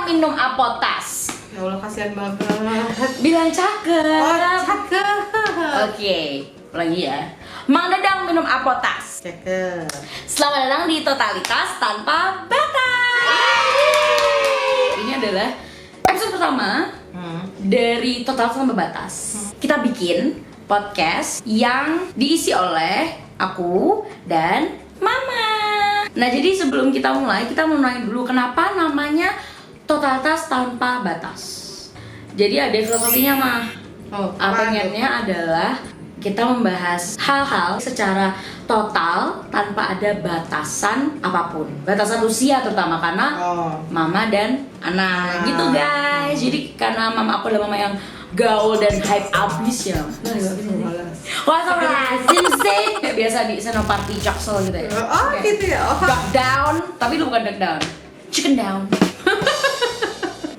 minum apotas. Ya Allah, kasihan banget. Bilang cakep. Oh, cakep. Oke, lagi ya. Mang Dadang minum apotas. Cakep. Selamat datang di Totalitas Tanpa Batas. Ini adalah episode pertama dari Totalitas Tanpa Batas. Kita bikin podcast yang diisi oleh aku dan Mama. Nah, jadi sebelum kita mulai, kita mau nanya dulu kenapa namanya Totalitas Tanpa Batas. Jadi ada filosofinya, Mah. Pengennya adalah kita membahas hal-hal secara total tanpa ada batasan apapun. Batasan usia terutama karena Mama dan anak gitu, guys. Jadi karena Mama aku adalah mama yang gaul dan hype abis ya. Wah, lazim sih. Kayak biasa di Senoparty Jaksel gitu ya. Gitu ya. Duck down, tapi lu bukan duck down. Chicken down.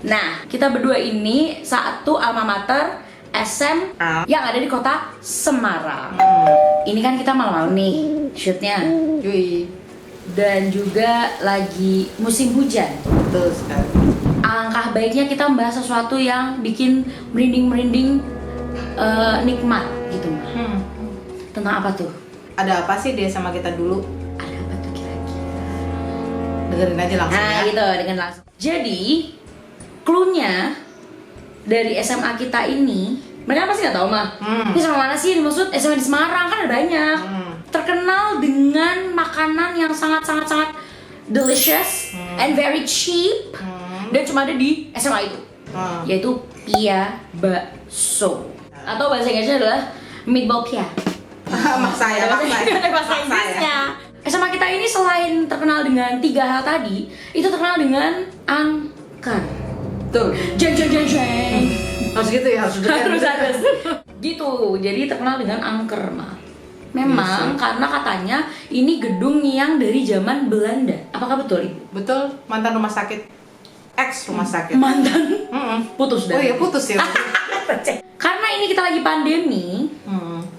Nah, kita berdua ini satu alma mater SMA yang ada di kota Semarang. Ini kan kita malam-malam nih shootnya. Yui. Dan juga lagi musim hujan. Betul sekali. Alangkah baiknya kita membahas sesuatu yang bikin merinding-merinding nikmat gitu. Tentang apa tuh? Ada apa sih dia sama kita dulu? Ada apa tuh kira-kira? Dengerin aja langsung Nah ya. gitu, dengan langsung. Jadi, clue-nya dari SMA kita ini, mereka pasti nggak tahu mah. Ini sama mana sih? Dimaksud SMA di Semarang kan ada banyak. Terkenal dengan makanan yang sangat delicious and very cheap. Dan cuma ada di SMA itu, yaitu pia bakso. Atau bahasa Inggrisnya adalah meatball pia. Maksa ya, Bahasa Inggrisnya. SMA kita ini selain terkenal dengan 3 hal tadi, itu terkenal dengan angker. Tuh. Jeng. Harus gitu ya, harus Harus. Gitu. Jadi terkenal dengan angker, mah. Memang karena katanya ini gedung yang dari zaman Belanda. Apakah betul, Ibu? Betul, mantan rumah sakit. Ex rumah sakit. Mantan putus dah. Oh iya, putus ya. Karena ini kita lagi pandemi,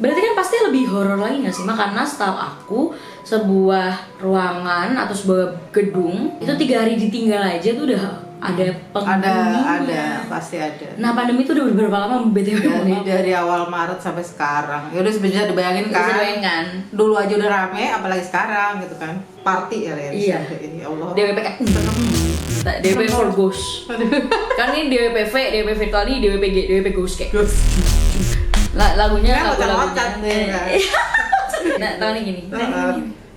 berarti kan pasti lebih horor lagi nggak sih, Mak? Karena setahu aku sebuah ruangan atau sebuah gedung itu 3 hari ditinggal aja tuh udah ada penghuninya. Ada, pasti ada. Nah, pandemi itu udah berapa lama BTW? Dari awal Maret sampai sekarang. Ya udah bisa dibayangin kan. Bisa dibayangkan. Dulu aja udah rame, apalagi sekarang gitu kan. Party ya. Iya. Ya Allah. DWP DWP for ghost. Kan ini DWP virtual, ini DWP ghost kayak. Lagunya lagu-lagunya. Nah, tahun ini gini.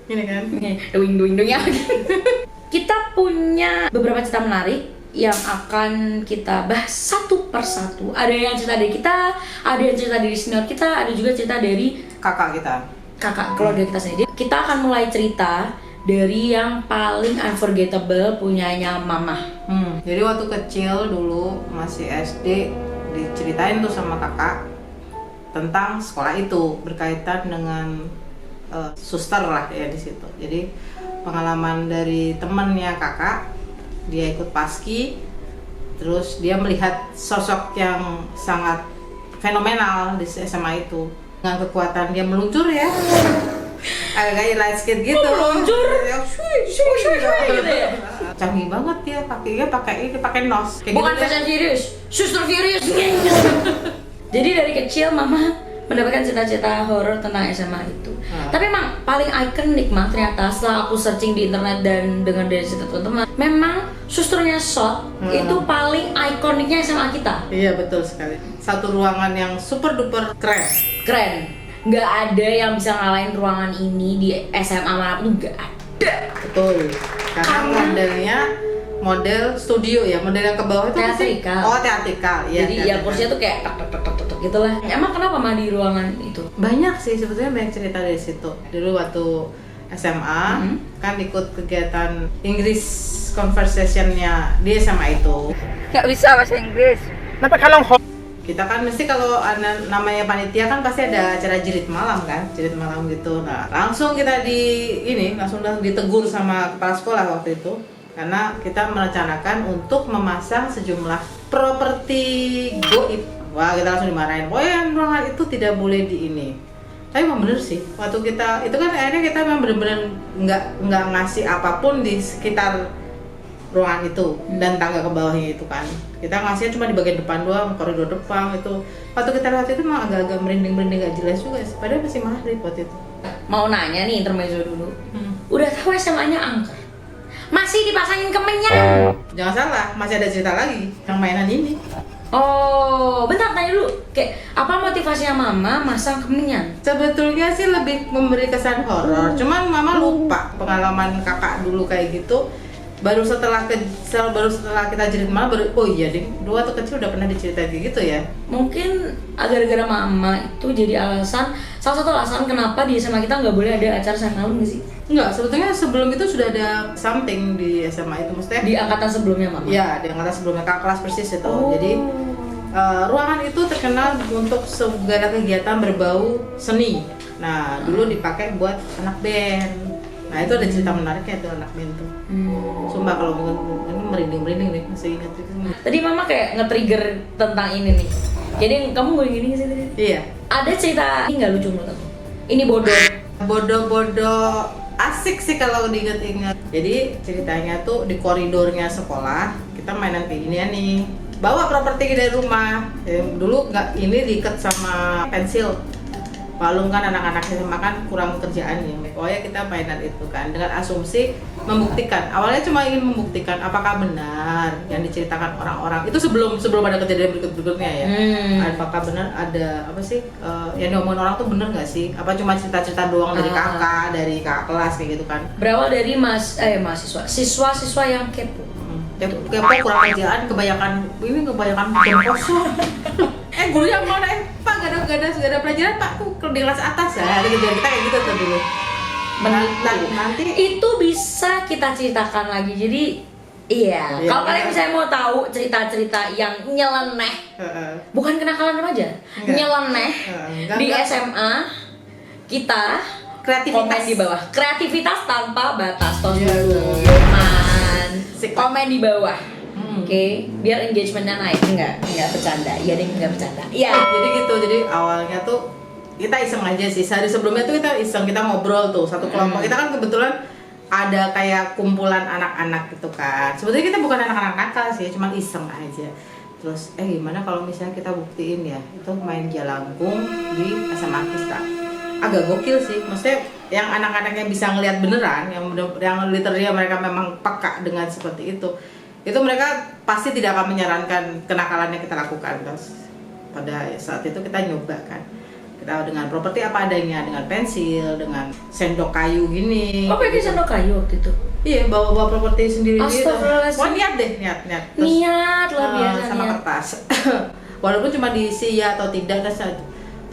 Gini kan. Doing ya. Kita punya beberapa cerita menarik yang akan kita bahas satu persatu. Ada yang cerita dari kita, ada yang cerita dari senior kita, ada juga cerita dari kakak keluarga kita sendiri. Kita akan mulai cerita dari yang paling unforgettable punyanya Mama. Jadi waktu kecil dulu masih SD diceritain tuh sama kakak tentang sekolah itu berkaitan dengan suster lah ya di situ. Jadi pengalaman dari temennya kakak, dia ikut paski, terus dia melihat sosok yang sangat fenomenal di SMA itu dengan kekuatan dia meluncur ya. Agak light skate gitu. Meluncur. Gitu ya. Canggih banget dia, pakai nos. Kayak Bukan gitu Fast and Furious, Suster Furious. Jadi dari kecil Mama mendapatkan cerita-cerita horor tentang SMA itu. Tapi emang paling ikonik mah ternyata setelah aku searching di internet dan dengar dari cerita teman-teman, memang susternya Shot itu paling ikoniknya SMA kita. Iya, betul sekali. Satu ruangan yang super duper keren. Nggak ada yang bisa ngalahin ruangan ini di SMA manapun, nggak ada. Betul. Karena modelnya model studio ya, model yang ke bawah itu teatrikal. Teatrikal. Ya, jadi ya kursinya tuh kayak tok gitu lah. Emang kenapa mah di ruangan itu? Banyak sih sebetulnya, banyak cerita dari situ. Dulu waktu SMA kan ikut kegiatan Inggris conversation-nya di SMA itu. Nggak bisa bahasa Inggris. Kenapa kalau kita kan mesti kalau namanya panitia kan pasti ada acara jerit malam kan, jerit malam gitu. Nah, langsung kita langsung ditegur sama kepala sekolah waktu itu karena kita merencanakan untuk memasang sejumlah properti goib. Wah, kita langsung dimarahin. Oh ya, ruangan itu tidak boleh di ini. Tapi memang bener sih, waktu kita itu kan akhirnya kita memang bener-bener nggak ngasih apapun di sekitar ruangan itu dan tangga ke bawahnya itu kan. Kita ngasihnya cuma di bagian depan doang, koridor depan itu. Waktu kita lewat itu emang agak-agak merinding gak jelas juga sih. Padahal masih maghrib waktu itu. Mau nanya nih, intermezzo dulu. Udah tahu SMA-nya angker, masih dipasangin kemenyan. Jangan salah, masih ada cerita lagi yang mainan ini. Oh, bentar tanya dulu. Kayak apa motivasinya mama masang kemenyan? Sebetulnya sih lebih memberi kesan horor. Cuman mama lupa pengalaman kakak dulu kayak gitu. Baru setelah kita jerit malam baru, oh iya deh, dulu waktu kecil udah pernah diceritain kayak gitu ya. Mungkin gara-gara mama itu jadi alasan, salah satu alasan kenapa di SMA kita nggak boleh ada acara sayang malam nggak sih? Enggak, sebetulnya sebelum itu sudah ada something di SMA itu, maksudnya Di angkatan sebelumnya mama? ya, di angkatan sebelumnya, kakak kelas persis itu. Oh. Jadi ruangan itu terkenal untuk segala kegiatan berbau seni. Nah, dulu dipakai buat anak band. Nah, itu ada cerita menariknya tuh anak band tuh. Sumpah kalau ini merinding nih, masih ingat itu. Tadi mama kayak nge-trigger tentang ini nih. Jadi kamu gue gini sih tadi? Iya. Ada cerita ini nggak lucu menurut aku? Ini bodoh. Bodoh-bodoh asik sih kalau diinget-inget. Jadi ceritanya tuh di koridornya sekolah kita mainan kayak ginian nih. Bawa properti dari rumah. Dulu nggak ini diikat sama pensil. Malum kan anak-anak SMA kan kurang kerjaan ya. Pokoknya kita mainan itu kan dengan asumsi membuktikan. Awalnya cuma ingin membuktikan apakah benar yang diceritakan orang-orang. Itu sebelum ada kejadian berikutnya ya. Apakah benar ada apa sih yang diomongin orang tuh benar nggak sih? Apa cuma cerita-cerita doang dari kakak kelas kayak gitu kan? Berawal dari siswa-siswa yang kepo. Kepo kurang kerjaan, kebanyakan jam kosong. Guru yang mana Pak gak ada pelajaran Pak, tuh di kelas atas ya. Kita kayak gitu tuh dulu. Nanti itu bisa kita ceritakan lagi. Jadi iya, kalau kalian misalnya mau tahu cerita-cerita yang nyeleneh, bukan kenakalan remaja, nyeleneh di SMA kita, komen di bawah. Kreativitas tanpa batas. Komen di bawah. Oke, biar engagementnya naik. Enggak bercanda. Iya deh, enggak bercanda. Iya. Jadi gitu. Jadi awalnya tuh kita iseng aja sih. Sehari sebelumnya tuh kita iseng, kita ngobrol tuh satu kelompok. Kita kan kebetulan ada kayak kumpulan anak-anak gitu kan. Sebetulnya kita bukan anak-anak nakal sih, cuma iseng aja. Terus gimana kalau misalnya kita buktiin ya, itu main jalangkung di SMA kita. Agak gokil sih. Maksudnya yang anak-anaknya bisa ngelihat beneran, yang literally mereka memang peka dengan seperti itu mereka pasti tidak akan menyarankan kenakalan yang kita lakukan. Terus pada saat itu kita nyoba kan, kita dengan properti apa adanya, dengan pensil, dengan sendok kayu gini. Oh, pakai sendok kayu waktu itu? Iya, bawa properti sendiri gitu. Astagfirullahaladzim. Wah, niat terus, niat luar biasa sama niat. kertas. Walaupun cuma diisi ya atau tidak,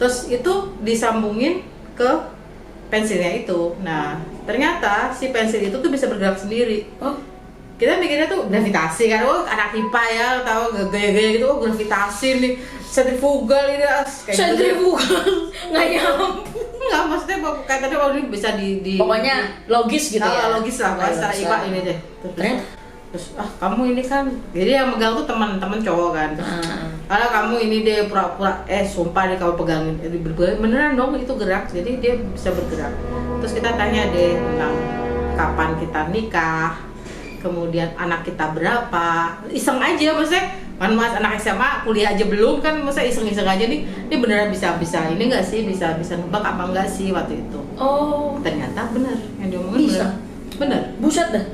terus itu disambungin ke pensilnya itu. Nah, ternyata si pensil itu tuh bisa bergerak sendiri. Oh, kita mikirnya tuh gravitasi kan, anak IPA ya, tahu gaya-gaya gitu, gravitasi nih, sentrifugal ini, kayak sentrifugal, nggak nyampe. Enggak, maksudnya kayak tadi kalau ini bisa di pokoknya logis gitu ya. Logis lah, bahasa IPA ini deh. Terus kamu ini kan, jadi yang megang tuh teman-teman cowok kan. Kalau kamu ini deh pura-pura, sumpah deh kamu pegangin, beneran dong itu gerak, jadi dia bisa bergerak. Terus kita tanya deh tentang kapan kita nikah, kemudian anak kita berapa, iseng aja maksudnya. Kan mas anak SMA kuliah aja belum kan, masa iseng-iseng aja nih, ini beneran bisa ini nggak sih, bisa nebak apa enggak sih waktu itu. Oh, ternyata bener yang diomongin bisa. Bener. Buset dah.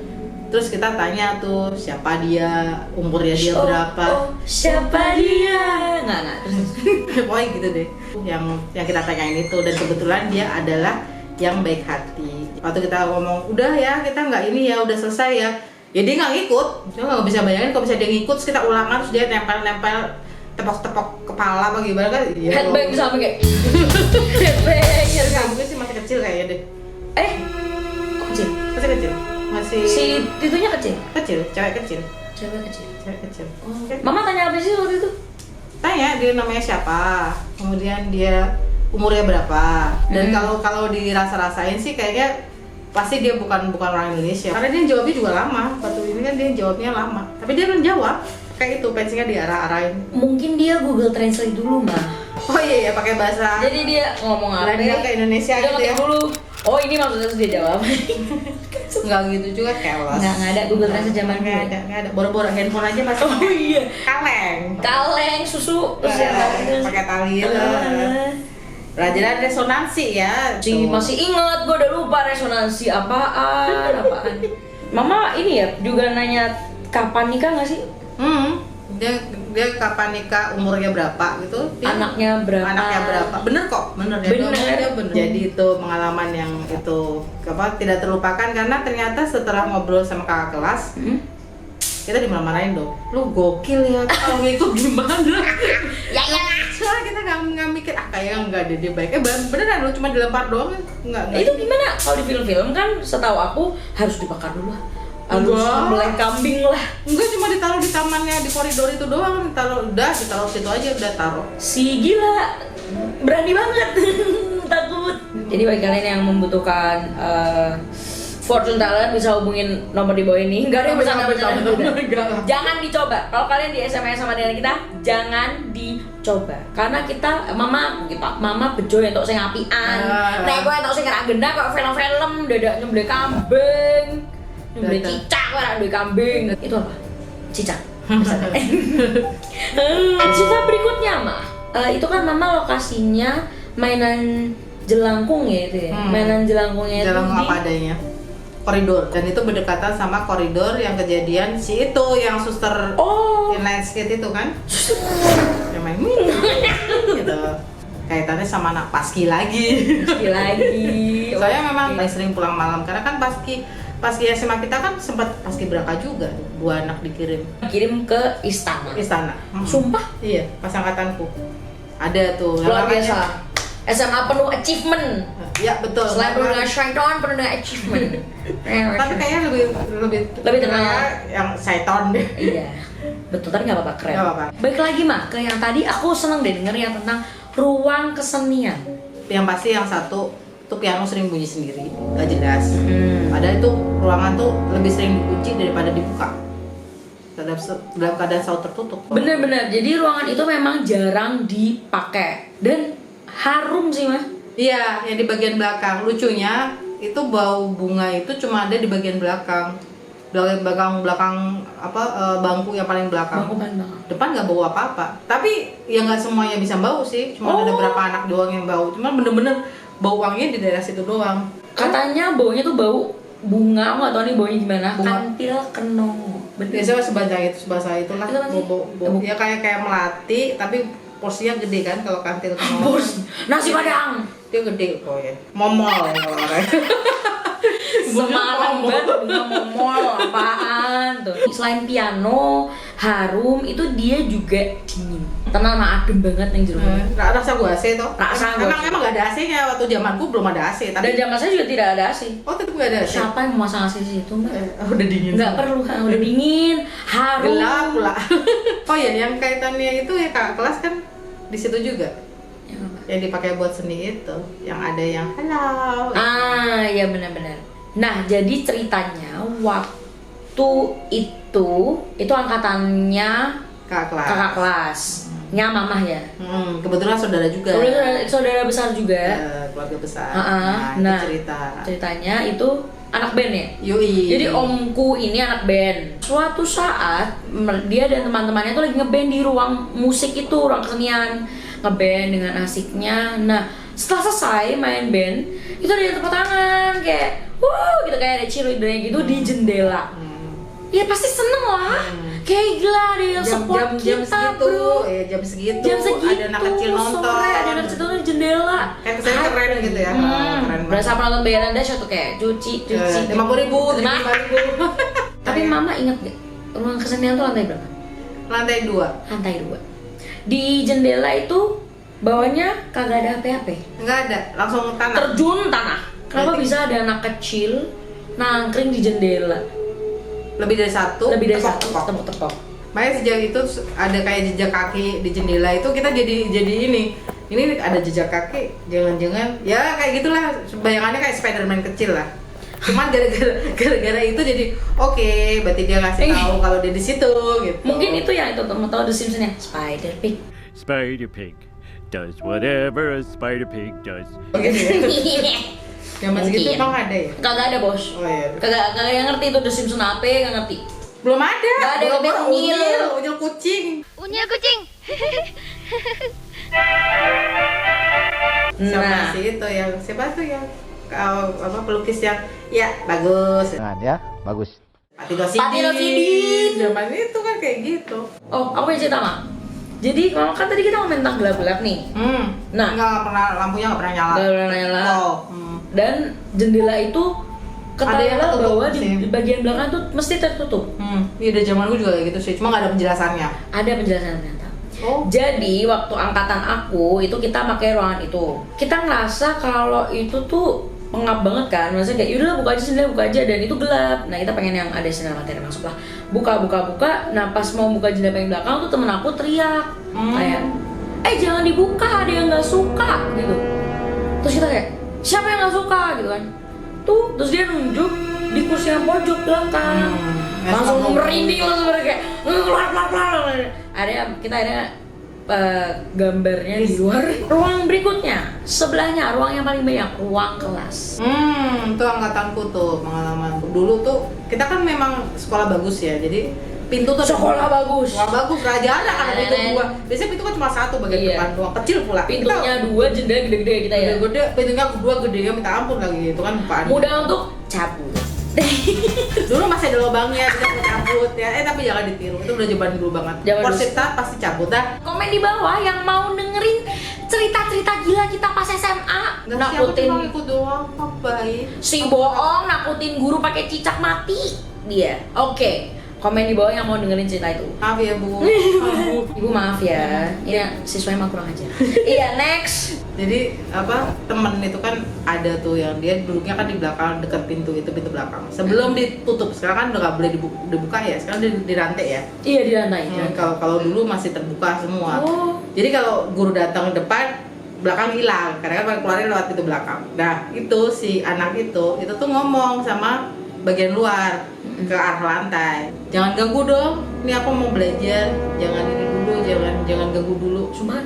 Terus kita tanya tuh siapa dia, umurnya dia berapa, siapa dia, nggak terus. pokoknya gitu deh. Yang kita tanyain itu, dan kebetulan dia adalah yang baik hati. Waktu kita ngomong udah ya kita nggak ini ya, udah selesai ya. Ya dia nggak ngikut, dia nggak bisa bayangin kalau bisa dia ngikut, terus kita ulangan, terus dia nempel tepok-tepok kepala apa gimana kan? Ya, headbang sama kayak headbang. Ya mungkin sih masih kecil kayaknya deh. Kok kecil? Masih kecil, masih. Si itunya kecil? Cewek kecil. Cewek kecil. Oh. Mama tanya apa sih waktu itu? Tanya dia namanya siapa, kemudian dia umurnya berapa, dan kalau dirasa-rasain sih kayaknya pasti dia bukan orang Indonesia, karena dia jawabnya juga lama. Waktu ini kan dia jawabnya lama, tapi dia menjawab kayak itu, pensilnya diarah-arahin. Mungkin dia Google Translate dulu, Mbak. Oh iya, pakai bahasa. Jadi dia ngomong apa? Belanda ke Indonesia dia gitu ya. dulu Oh ini maksudnya sudah jawab. Nggak gitu juga keles. Nggak ada Google Translate zaman dulu. Nggak ada. Boro-boro handphone aja masih. Oh iya. Kaleng susu terus pakai tali itu. Pelajaran resonansi ya. Masih ingat, gue udah lupa resonansi apaan. Mama ini ya juga nanya kapan nikah nggak sih? Dia kapan nikah, umurnya berapa gitu. Anaknya berapa? Bener kok, bener. Jadi itu pengalaman yang itu tidak terlupakan karena ternyata setelah ngobrol sama kakak kelas, kita dimarah-marahin dong. Lu gokil ya, kalau itu gimana? Ya. Soalnya kita nggak mikir kayaknya nggak ada dia baik. Beneran lu cuma dilempar doang nggak. Itu gimana? Kalau di film-film kan setahu aku harus dibakar dulu lah. Harus sembelih kambing lah. Enggak, cuma ditaruh di tamannya, di koridor itu doang. Ditaruh situ aja, udah taruh. Si gila, berani banget. Takut. Jadi bagi kalian yang membutuhkan fortune teller bisa hubungin nomor di bawah ini. Enggak ada yang bercanda. Jangan dicoba. Kalau kalian di SMS sama dengan kita, jangan dicoba. Karena mama bejo untuk sing apian. Nek kowe entuk sing agenda kok film-film dadak nyembelih kambing. Nyembelih cicak ora duwe kambing. Itu apa? Cicak. Cerita berikutnya mah. Itu kan mama lokasinya mainan jelangkung ya itu ya. Mainan jelangkungnya itu jelangkung apa adanya. Koridor, dan itu berdekatan sama koridor yang kejadian si itu yang suster inline skate itu kan yang main gitu, kaitannya sama anak paski lagi. Soalnya memang sering pulang malam karena kan paski SMA kita kan sempat paski beraka juga, 2 anak dikirim ke istana. Sumpah? Iya, pas angkatanku ada tuh luar biasa. SMA penuh achievement. Ya betul. Selain penuh dengan syaiton, penuh dengan achievement. Tapi kayaknya lebih terkenal yang syaiton deh. Iya. Betul, tapi nggak apa-apa, keren. Nggak apa-apa. Baik lagi mah ke yang tadi aku seneng deh denger yang tentang ruang kesenian. Yang pasti yang satu tuh piano sering bunyi sendiri, nggak jelas. Padahal itu ruangan tuh lebih sering dikunci daripada dibuka. Dalam keadaan selalu tertutup. Bener-bener. Jadi ruangan itu memang jarang dipakai dan harum sih mah. Iya, yang di bagian belakang. Lucunya itu bau bunga itu cuma ada di bagian belakang. Belakang bangku yang paling belakang. Depan nggak bau apa-apa. Tapi ya nggak semuanya bisa bau sih. Cuma ada beberapa anak doang yang bau. Cuma bener-bener bau wanginya di daerah situ doang. Katanya baunya tuh bau bunga, nggak tahu nih baunya gimana. Kantil kenong. Biasanya sebelah saya itulah bau. Ya kayak melati tapi porsinya gede kan kalau kantil kenong. Nasi padang. Dia gede kok ya. Momol kalau orang. Semarang banget bunga momol apaan tuh. Selain piano, harum itu dia juga dingin. Tenang mah adem banget yang jeruk. Rasa gua AC toh. Emang gak ada AC-nya waktu zamanku belum ada AC. Dan zaman saya juga tidak ada AC. Oh, tetap gak ada AC. Siapa yang mau masang AC di situ, Mbak? Udah dingin. Enggak perlu kan, udah dingin, harum. Gelap pula. Oh ya, yang kaitannya itu ya kakak kelas kan di situ juga. Yang dipakai buat seni itu, yang ada yang halo. Iya benar-benar. Nah, jadi ceritanya waktu itu angkatannya kakak kelasnya mamah ya. Kebetulan saudara juga. Saudara besar juga. Keluarga besar. Nah, ceritanya itu anak band ya. Yoi. Jadi omku ini anak band. Suatu saat dia dan teman-temannya tuh lagi ngeband di ruang musik itu, ruang kesenian. Ngeband dengan asiknya. Nah, setelah selesai main band, itu ada yang tepuk tangan kayak gitu, kayak ada cheerleader gitu di jendela. Ya pasti seneng lah. Kayak gila ada yang support jam kita segitu, bro. Jam segitu Ada anak kecil nonton. Sore ada anak kecil nonton di jendela. Kayak kesannya keren gitu ya. Keren berasa penonton bayaran dahsyat tuh kayak cuci. 50.000, 5.000. Tapi mama ingat gak? Ruang kesenian tuh lantai berapa? Lantai 2. Lantai 2. Di jendela itu bawahnya kagak ada HP-HP. Enggak ada, langsung tanah. Terjun tanah. Kenapa bisa ada anak kecil nangkring di jendela? Lebih dari satu. Tepok-tepok. Makanya sejak itu ada kayak jejak kaki di jendela itu kita jadi ini ada jejak kaki, jangan-jangan ya kayak gitulah, bayangannya kayak Spiderman kecil lah. Cuman gara-gara itu jadi oke, berarti dia ngasih tahu kalau dia di situ gitu. Mungkin itu ya, itu mau tahu The Simpsons ya, Spider Pig does whatever a spider pig does. Zaman segitu emang ada ya? Kagak ada bos. Oh iya. Kagak yang ngerti itu The Simpsons apa, nggak ngerti. Belum ada. Nggak ada yang Baru unyil. unyil kucing. Unyil kucing. Sama Nah, si itu yang siapa tuh yang apa pelukis yang ya bagus. Nah, dia bagus. Patino Patino Sidin. Sidin. Zaman itu kan kayak gitu. oh aku punya cerita mak. Jadi kalau kan tadi kita ngomongin tentang gelap-gelap nih. Nah. nggak pernah lampunya nggak pernah nyala. Nggak pernah nyala. Oh. Dan jendela itu Ada yang ketahuan tertutup bahwa sih. di bagian belakang tuh mesti tertutup. Iya udah zaman gue juga kayak gitu sih. Cuma nggak ada penjelasannya. Ada penjelasan ternyata. Oh. Jadi waktu angkatan aku itu kita pakai ruangan itu. Kita ngerasa kalau itu tuh pengap banget kan, maksudnya kayak yaudah buka aja jendela, buka aja, dan itu gelap. Nah kita pengen yang ada sinar matahari masuk lah. Buka. Nah pas mau buka jendela yang belakang tuh temen aku teriak kayak, jangan dibuka, ada yang nggak suka gitu. Terus kita kayak, siapa yang nggak suka gitu kan? Tuh, terus dia nunjuk di kursi yang pojok belakang. Langsung merinding langsung kayak kita ada gambarnya di luar ruang berikutnya, sebelahnya ruang yang paling banyak, ruang kelas. Itu angkatanku tuh pengalamanku. Dulu tuh kita kan memang sekolah bagus ya, jadi pintu tuh Sekolah bagus. Sekolah bagus, raja ada kan pintu dua. Biasanya pintu kan cuma satu bagian Iya. depan doang, kecil pula. Pintunya dua, jendela gede-gede kita ya. Gede, pintunya kedua gede ya minta ampun lagi itu kan bukaan. Mudah untuk cabut. Dulu masih ada lubangnya, kita mau cabut ya. Tapi jangan ditiru, itu udah zaman dulu banget. Zaman dulu. Porsita pasti cabut dah. Komen di bawah yang mau dengerin cerita-cerita gila kita pas SMA. Nggak siapa Nakutin cuma ikut doang, apa baik. si bohong, nakutin guru pakai cicak mati dia. Oke, komen di bawah yang mau dengerin cerita itu. Maaf ya bu. Ibu maaf ya, ini siswanya emang kurang ajar. Iya, next. Jadi apa temen itu kan ada tuh yang dia duduknya kan di belakang dekat pintu itu, pintu belakang. Sebelum ditutup, sekarang kan udah nggak boleh dibuka ya, sekarang di rantai ya. Iya, di lantai. Kalau dulu masih terbuka semua. Oh. Jadi kalau guru datang depan, belakang hilang, karena kan keluarnya lewat pintu belakang. Nah itu si anak itu tuh ngomong sama bagian luar ke arah lantai. Jangan ganggu dong, ini aku mau belajar. Jangan ini dulu, jangan ganggu dulu. Cuma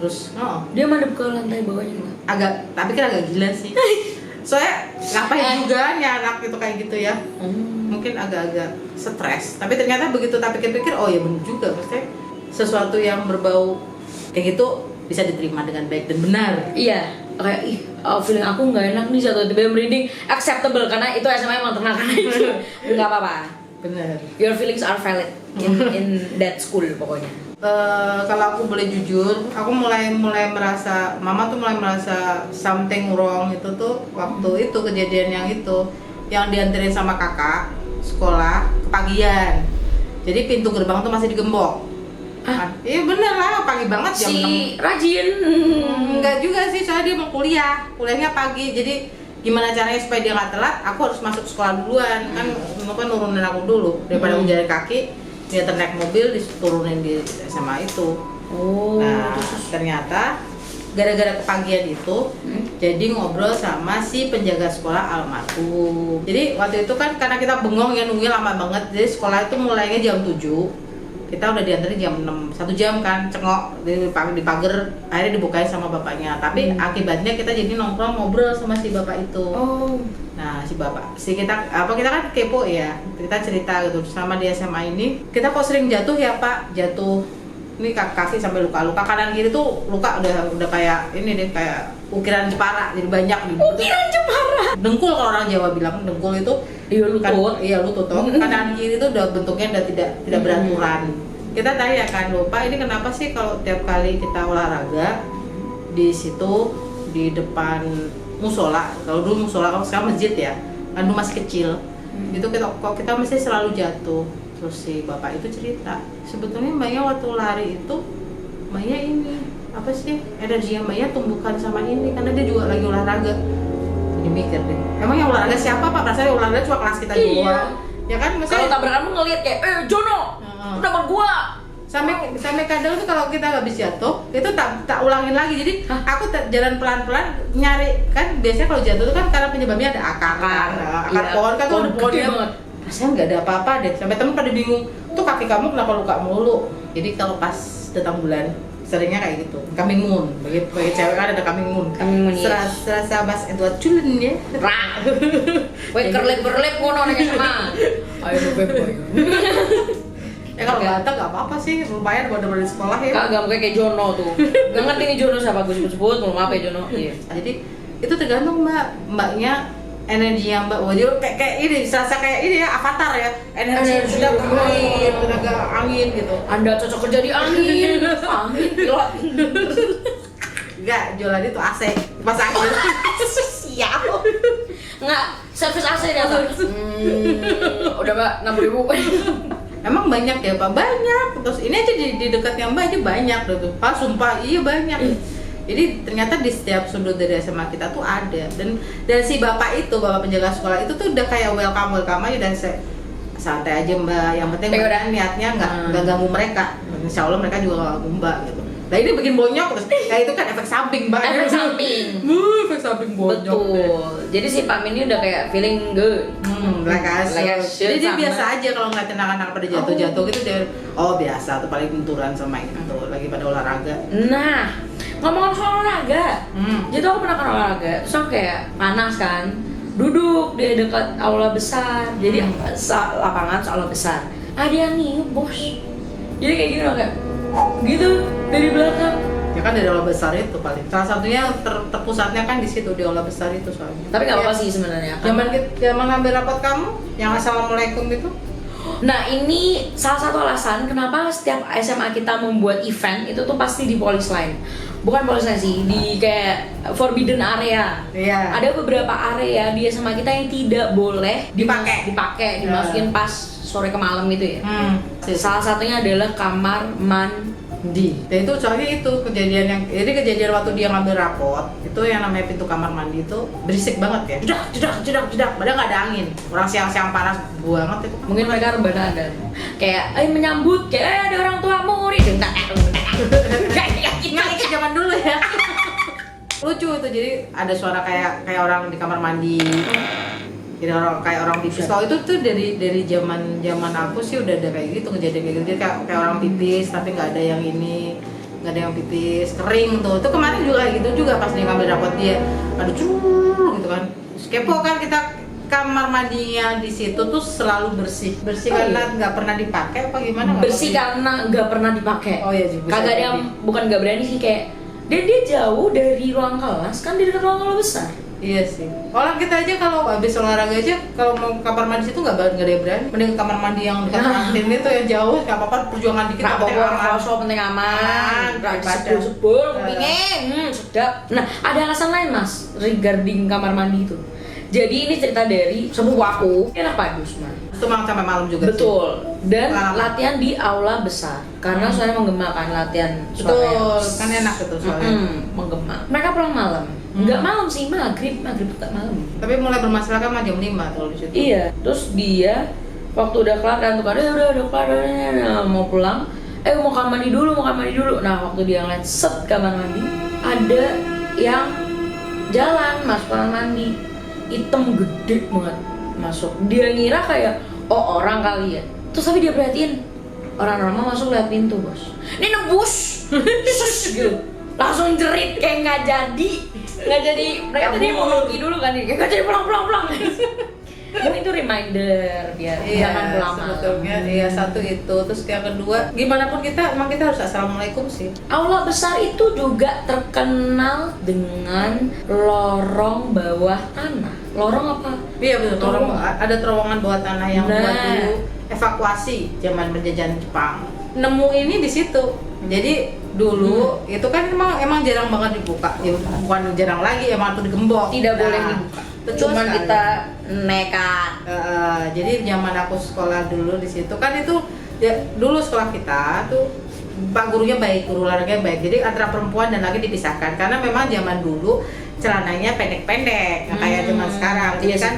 Terus, dia madep ke lantai bawahnya enggak? tapi kan agak gila sih. Soalnya ngapain juga nih anak itu kayak gitu ya. Mungkin agak-agak stres. Tapi ternyata begitu tak pikir-pikir, oh ya benar juga. Maksudnya sesuatu yang berbau kayak gitu bisa diterima dengan baik dan benar. Iya, kayak feeling aku nggak enak nih, satu tiba merinding, acceptable karena itu SMA emang terkenal karena itu. Nggak apa-apa. Benar. Your feelings are valid in that school pokoknya. Kalau aku boleh jujur, aku mulai merasa, mama tuh mulai merasa something wrong itu tuh waktu itu kejadian yang dianterin sama kakak sekolah kepagian. Jadi pintu gerbang tuh masih digembok. Iya bener lah, pagi banget jam 6. Si rajin. Enggak juga sih, soalnya dia mau kuliahnya pagi. Jadi gimana caranya supaya dia nggak telat? Aku harus masuk sekolah duluan. Kan nurunin aku dulu daripada aku jalan kaki. Dia naik mobil diturunin di SMA itu. Nah, ternyata gara-gara kepagian itu jadi ngobrol sama si penjaga sekolah almarhum. Jadi waktu itu kan karena kita bengong ya, nungguin lama banget. Jadi sekolah itu mulainya jam 7. Kita udah diantarin jam 6, 1 jam kan, cengok di pagar, akhirnya dibukain sama bapaknya. Tapi akibatnya kita jadi nongkrong ngobrol sama si bapak itu. Nah kita kan kepo ya, kita cerita gitu sama di SMA ini. Kita kok sering jatuh ya pak, ini kaki sampai luka-luka, kanan kiri tuh luka udah kayak ini deh, kayak ukiran Jepara, jadi banyak nih. Ukiran Jepara. Dengkul kalau orang Jawa bilang, dengkul itu Iya lutut. iya lutut toh. Kanan kiri itu udah bentuknya udah tidak beraturan. Kita tanya kan, lupa ini kenapa sih kalau tiap kali kita olahraga di situ di depan musola, kalau dulu musola, kalau sekarang masjid ya, kan dulu masih kecil, itu kita mesti selalu jatuh. Terus si bapak itu cerita, sebetulnya mbaknya waktu lari itu mbaknya ini apa sih, energi yang mbaknya tumbuhkan sama ini karena dia juga lagi olahraga. Jadi mikir deh, emang yang olahraga siapa pak? Perasaan yang olahraga cuma kelas kita doang. Ya kan, Kalau tabrakan ngeliat kayak, Jono, udah sama gua. Sampai kadang tuh kalau kita habis jatuh itu tak ulangin lagi. Jadi aku jalan pelan-pelan nyari, kan biasanya kalau jatuh itu kan karena penyebabnya ada akar pohon kan, tuh pohonnya rasanya nggak ada apa-apa deh. Sampai temen pada bingung, tuh kaki kamu kenapa luka mulu. Jadi kalau pas datang bulan seringnya kayak gitu. Coming moon, bagi cewek kan ada coming moon. Coming moon, yes. Serasa Mas Edward Cullen ya. Rak. Woi kerlip-kerlip ngono nek sama. Ayo beb boy. Ya kalau Batak nggak apa-apa sih, lumayan buat dari sekolah ya. Kagak mungkin kayak Jono tuh. Nggak ngerti nih Jono siapa gue sebut-sebut, mau maaf ya Jono. Iya. Jadi itu tergantung mbaknya energi yang mbak wajib kayak ini, serasa kayak ini ya avatar ya, energi sudah angin, tenaga angin gitu. Anda cocok kerja di angin, angin pilot. Enggak, jualan itu AC, pas angin. Siap. Enggak, servis AC dia Pak. Udah Mbak 6.000. Emang banyak ya Pak, banyak. Terus ini aja di dekatnya Mbak aja banyak tuh. Pak sumpah iya banyak. Jadi ternyata di setiap sudut dari SMA kita tuh ada. Dan si bapak itu, bapak penjaga sekolah itu tuh udah kayak welcome aja dan santai aja Mbak. Yang penting Mbak niatnya nggak ganggu mereka. Insya Allah mereka juga nggak ganggu Mbak gitu. Nah ini bikin bonyok terus, ya itu kan efek samping Mbak. Efek samping. Efek samping bonyok. Betul. Jadi si Pam ini udah kayak feeling good. Like I should. Jadi dia sama. biasa aja kalau ngeliatin anak-anak pada jatuh-jatuh gitu dia, oh biasa tuh paling benturan sama itu lagi pada olahraga. Nah, ngomong soal olahraga. Jadi aku pernah kan olahraga, terus aku kayak panas kan. Duduk di dekat aula besar. Jadi lapangan aula besar. Ada yang nih, bos. Jadi kayak gini loh kayak gitu dari belakang. Ya kan dari aula besar itu paling. Salah satunya terpusatnya kan di situ di aula besar itu soalnya. Tapi nggak apa-apa sih sebenarnya. Zaman ngambil rapat kamu yang assalamualaikum itu. Nah ini salah satu alasan kenapa setiap SMA kita membuat event itu tuh pasti di polis line. Bukan polis line sih, di kayak forbidden area. Iya. Ada beberapa area di SMA kita yang tidak boleh dipakai, dimasukin pas sore ke malam itu ya. Salah satunya adalah kamar mandi. Dan itu soalnya itu kejadian waktu dia ngambil rapot itu yang namanya pintu kamar mandi itu berisik banget ya. Jedak, padahal nggak ada angin. Orang siang-siang panas banget itu. Mungkin mereka rebahan ada. Kayak menyambut kayak ada orang tua murid. Nggak itu zaman dulu ya. Lucu itu, jadi ada suara kayak orang di kamar mandi. Jadi kayak orang pipis. Kalau itu tuh dari zaman aku sih udah ada kayak gitu kejadian kayak gitu. Jadi kayak orang pipis tapi nggak ada yang ini, nggak ada yang pipis kering tuh. Itu kemarin juga gitu juga pas dia ngambil rapot dia, ada curul gitu kan. Kepo kan kita kamar mandinya di situ tuh selalu bersih karena nggak pernah dipakai apa gimana? Bersih karena nggak pernah dipakai. Oh iya juga. Kagak ada yang bukan nggak berani sih kayak dia jauh dari ruang kelas kan di dekat ruang kelas besar. Iya sih. Orang kita aja kalau habis olahraga aja kalau mau kamar mandi situ nggak ada yang berani. Mending ke kamar mandi yang dekat kantin itu yang jauh nggak apa-apa perjuangan dikit. Penting aman. Penting aman. Sebul pingin. Sedap. Nah ada alasan lain mas regarding kamar mandi itu. Jadi ini cerita dari sepupu aku. Enak padus man. Itu malam sampai malam juga. Betul. Sih. Dan latihan di aula besar karena soalnya menggema kan latihan. Betul. Kan enak itu soalnya. Menggema. Mereka pulang malam. Enggak malam sih, maghrib tak malam. Tapi mulai bermasalah kan jam 5 kalau di situ. Iya, terus dia waktu udah kelar kan tuh kan udah kelar mau pulang. Mau kamar mandi dulu. Nah, waktu dia ngeliat set kamar mandi, ada yang jalan masuk kamar mandi. Hitam gede banget masuk. Dia ngira kayak orang kali ya. Terus tapi dia perhatiin orang normal masuk lewat pintu, Bos. Ini nebus. Gitu. Langsung jerit kayak nggak jadi mereka tadi mau pergi dulu kan kayak nggak jadi pulang mungkin itu reminder biar jangan pulang sebetulnya iya satu itu terus yang kedua gimana pun emang kita harus assalamualaikum sih. Aula besar itu juga terkenal dengan lorong bawah tanah. Lorong apa? Iya betul, lorong ada terowongan bawah tanah yang buat dulu evakuasi zaman penjajahan Jepang. Nemu ini di situ. Jadi dulu itu kan emang jarang banget dibuka. Ya bukan jarang lagi, emang tuh digembok. Tidak boleh dibuka. Cuman kita nekat. Jadi zaman aku sekolah dulu di situ kan itu ya, dulu sekolah kita tuh Pak gurunya baik, guru olahraganya baik. Jadi antara perempuan dan laki dipisahkan karena memang zaman dulu celananya pendek-pendek kayak zaman sekarang. Jadi kan